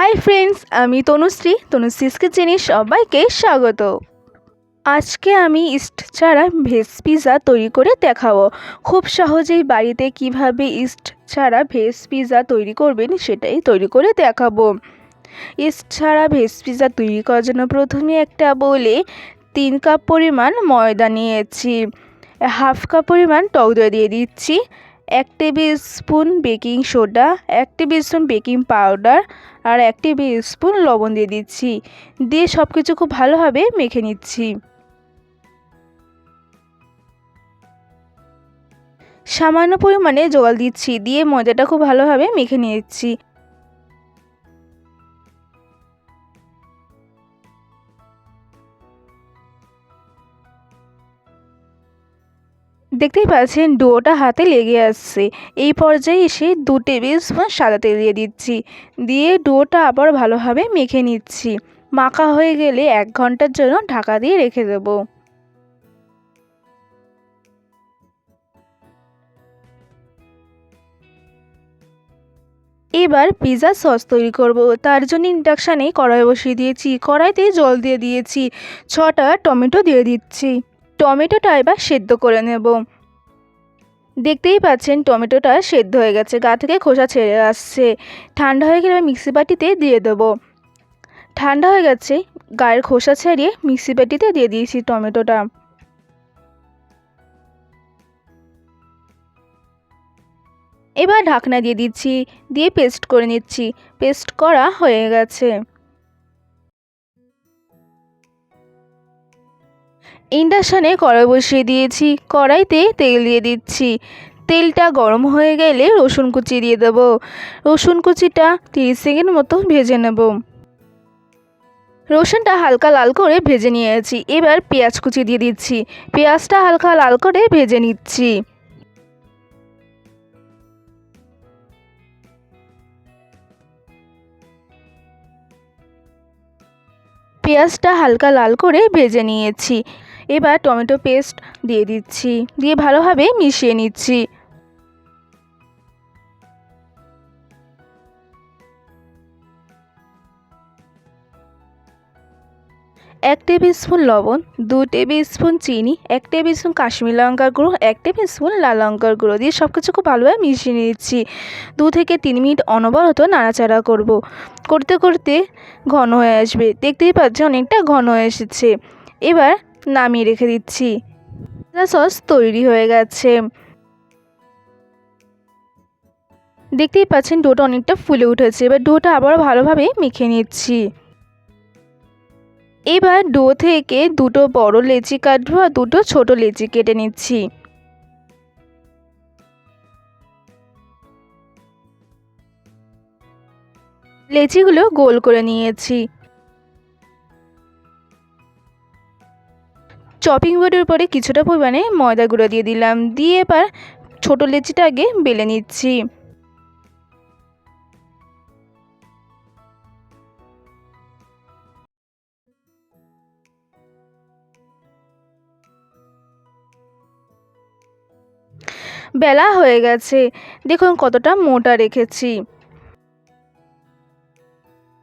Hi friends, আমি তনুশ্রীস কিচেনে সবাইকে স্বাগত। আজকে আমি ইস্ট ছাড়া ভেজ পিৎজা তৈরি করে দেখাবো। খুব সহজেই বাড়িতে কিভাবে ইস্ট ছাড়া ভেজ পিৎজা তৈরি করবেন সেটাই তৈরি করে দেখাবো। ইস্ট ছাড়া ভেজ পিৎজা তৈরি করার জন্য প্রথমে একটা বোলে 3 কাপ পরিমাণ ময়দা নিয়েছি, হাফ কাপ পরিমাণ টক দই দিয়ে দিচ্ছি, 1 tablespoon baking soda, 1 tablespoon baking powder আর 1 টেবিল স্পুন লবণ দিয়ে দিচ্ছি। দিয়ে সব কিছু খুব ভালোভাবে মেখে নিচ্ছি। সামান্য পরিমাণে জল দিচ্ছি, দিয়ে ময়দাটা খুব ভালোভাবে মেখে নিচ্ছি। দেখতেই পাচ্ছেন ডোটা হাতে লেগে আসছে। এই পর্যায়ে এসে 2 টেবিল স্পুন সাদা তেল দিয়ে দিচ্ছি, দিয়ে ডোটা আবার ভালোভাবে মেখে নিচ্ছি। মাখা হয়ে গেলে 1 ঘন্টার জন্য ঢাকা দিয়ে রেখে দেব। এবার পিৎজা সস তৈরি করব। তার জন্য ইন্ডাকশানে কড়াই বসিয়ে দিয়েছি, কড়াইতে জল দিয়ে দিয়েছি, 6টা টমেটো দিয়ে দিচ্ছি। টমেটোটা এবার সেদ্ধ করে নেব। দেখতেই পাচ্ছেন টমেটোটা সেদ্ধ হয়ে গেছে, গা থেকে খোসা ছেড়ে আসছে। ঠান্ডা হয়ে গেলে মিক্সি বাটিতে দিয়ে দেবো। ঠান্ডা হয়ে গেছে, গায়ের খোসা ছাড়িয়ে মিক্সি বাটিতে দিয়ে দিয়েছি টমেটোটা। এবার ঢাকনা দিয়ে দিচ্ছি, দিয়ে পেস্ট করে নিচ্ছি। পেস্ট করা হয়ে গেছে। ইন্ডাকশানে কড়াই বসিয়ে দিয়েছি, কড়াইতে তেল দিয়ে দিচ্ছি। তেলটা গরম হয়ে গেলে রসুন কুচি দিয়ে দেব। রসুন কুচিটা 30 সেকেন্ড মতো ভেজে নেব। রসুনটা হালকা লাল করে ভেজে নিয়েছি। এবার পেঁয়াজ কুচি দিয়ে দিচ্ছি, পেঁয়াজটা হালকা লাল করে ভেজে নিচ্ছি। পেঁয়াজটা হালকা লাল করে ভেজে নিয়েছি। এবার টমেটো পেস্ট দিয়ে দিচ্ছি, দিয়ে ভালোভাবে মিশিয়ে নিচ্ছি। এক টেবিল স্পুন লবণ, 2 টেবিল স্পুন চিনি, 1 টেবিল স্পুন কাশ্মীরি লঙ্কার গুঁড়ো, 1 টেবিল স্পুন লাল লঙ্কার গুঁড়ো দিয়ে সব কিছু খুব ভালোভাবে মিশিয়ে নিচ্ছি। 2 থেকে 3 মিনিট অনবরত নাড়াচাড়া করব। করতে করতে ঘন হয়ে আসবে। দেখতেই পাচ্ছি অনেকটা ঘন হয়ে এসেছে। এবার নামিয়ে রেখে দিচ্ছি। পিৎজা সস তৈরি হয়ে গেছে। দেখতেই পাচ্ছেন ডোটা অনেকটা ফুলে উঠেছে। এবার ডোটা আবার ভালোভাবে মেখে নিচ্ছি। এবার ডো থেকে 2টো বড় লেচি কাটবো আর 2টো ছোট লেচি কেটে নিচ্ছি। লেচিগুলো গোল করে নিয়েছি। চপিং বোর্ডের উপরে কিছুটা পরিমাণে ময়দা গুঁড়ো দিয়ে দিলাম, দিয়ে এবার ছোট লেচিটা আগে বেলে নিচ্ছি। বেলা হয়ে গেছে, দেখুন কতটা মোটা রেখেছি।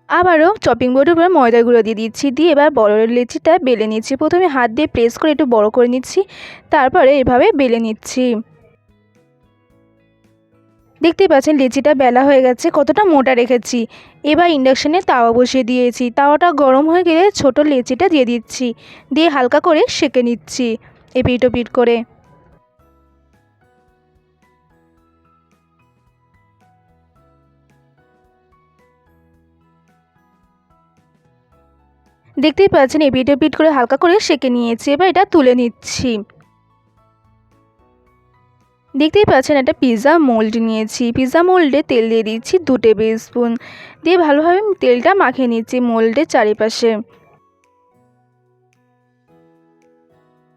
আবারও চপিং বোর্ডের উপরে ময়দা গুঁড়ো দিয়ে দিচ্ছি, দিয়ে এবার বড় লেচিটা বেলে নিচ্ছি। প্রথমে হাত দিয়ে প্রেস করে একটু বড় করে নিচ্ছি, তারপরে এভাবে বেলে নিচ্ছি। দেখতেই পাচ্ছেন লেচিটা বেলা হয়ে গেছে, কতটা মোটা রেখেছি। এবার ইন্ডাকশানে তাওয়া বসিয়ে দিয়েছি, তাওয়াটা গরম হয়ে গেলে ছোট লেচিটা দিয়ে দিচ্ছি, দিয়ে হালকা করে সেঁকে নিচ্ছি এপিট ওপিট করে। দেখতেই পাচ্ছেন এপিট ওপিট করে হালকা করে সেঁকে নিয়েছি। এবার এটা তুলে নিচ্ছি। দেখতেই পাচ্ছেন একটা পিৎজা মোল্ড নিয়েছি, পিৎজা মোল্ডে তেল দিয়ে দিচ্ছি 2 টেবিল স্পুন, দিয়ে ভালোভাবে তেলটা মাখিয়ে নিচ্ছি মোল্ডের চারিপাশে।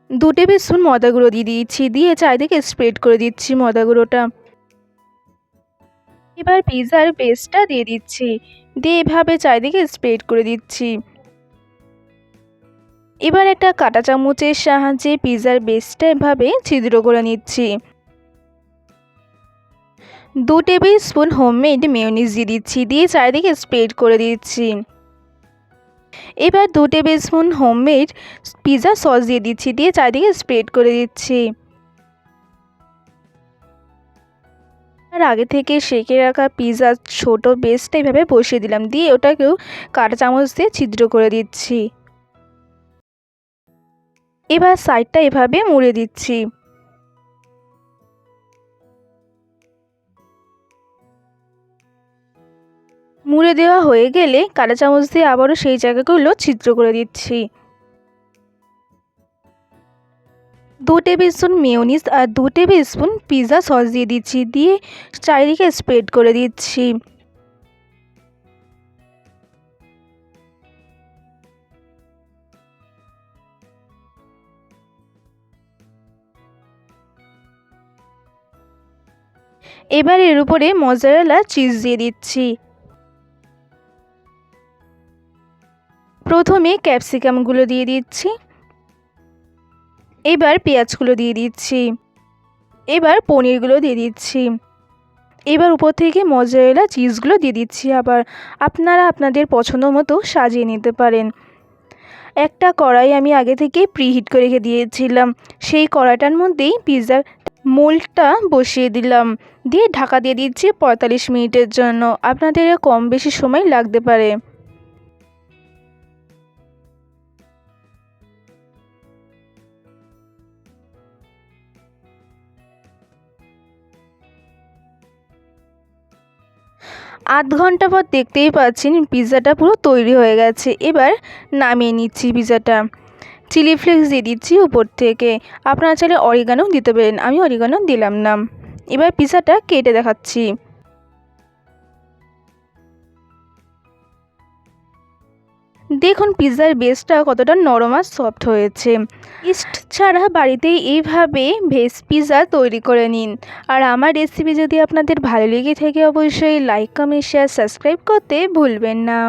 2 টেবিল স্পুন ময়দা গুঁড়ো দিয়ে দিচ্ছি, দিয়ে চারিদিকে স্প্রেড করে দিচ্ছি ময়দা গুঁড়োটা। এবার পিৎজার বেসটা দিয়ে দিচ্ছি, দিয়ে এভাবে চারিদিকে স্প্রেড করে দিচ্ছি। এবার একটা কাঁটা চামচের সাহায্যে পিৎজার বেসটা এভাবে ছিদ্র করে নিচ্ছি। 2 টেবিল স্পুন হোমমেড মেয়োনিজ দিয়ে দিচ্ছি, দিয়ে চারিদিকে স্প্রেড করে দিচ্ছি। এবার 2 table spoon homemade pizza sauce দিয়ে দিচ্ছি, দিয়ে চারিদিকে স্প্রেড করে দিচ্ছি। আর আগে থেকে সেঁকে রাখা পিৎজার ছোট বেসটা এভাবে বসিয়ে দিলাম, দিয়ে ওটাকেও কাঁটা চামচ দিয়ে ছিদ্র করে দিচ্ছি। এবার সাইডটা এভাবে মুড়ে দিচ্ছি। মুড়ে দেওয়া হয়ে গেলে কাঁটা চামচ দিয়ে আবারও সেই জায়গাগুলো ছিদ্র করে দিচ্ছি। 2 টেবিল স্পুন মেয়োনিজ আর 2 টেবিল স্পুন পিৎজা সস দিয়ে দিচ্ছি, দিয়ে চারিদিকে স্প্রেড করে দিচ্ছি। এবার এর উপরে মজারেলা চিজ দিয়ে দিচ্ছি। প্রথমে ক্যাপসিকামগুলো দিয়ে দিচ্ছি, এবার পেঁয়াজগুলো দিয়ে দিচ্ছি, এবার পনিরগুলো দিয়ে দিচ্ছি, এবার উপর থেকে মজারেলা চিজগুলো দিয়ে দিচ্ছি। আবার আপনারা আপনাদের পছন্দ মতো সাজিয়ে নিতে পারেন। একটা কড়াই আমি আগে থেকে প্রিহিট করে রেখে দিয়েছিলাম, সেই কড়াইটার মধ্যেই পিৎজার মোল্ডটা বসিয়ে দিলাম, দিয়ে ঢাকা দিয়ে দিচ্ছি 45 মিনিটের জন্য। আপনাদের কম বেশি সময় লাগতে পারে। আধ ঘন্টা পর দেখতেই পাচ্ছেন পিৎজাটা পুরো তৈরি হয়ে গেছে। এবার নামিয়ে নিচ্ছি পিৎজাটা। চিলি ফ্লেক্স দিয়ে দিচ্ছি উপর থেকে, আপনারা চাইলে অরিগানো দিতে পারেন, আমি অরিগানো দিলাম না। এবার পিৎজাটা কেটে দেখাচ্ছি। দেখুন পিৎজার বেসটা কতটা নরম আর সফট হয়েছে। ইস্ট ছাড়া বাড়িতেই এইভাবে ভেজ পিৎজা তৈরি করে নিন। আর আমার রেসিপি যদি আপনাদের ভালো লেগে থাকে অবশ্যই লাইক, কমেন্ট, শেয়ার, সাবস্ক্রাইব করতে ভুলবেন না।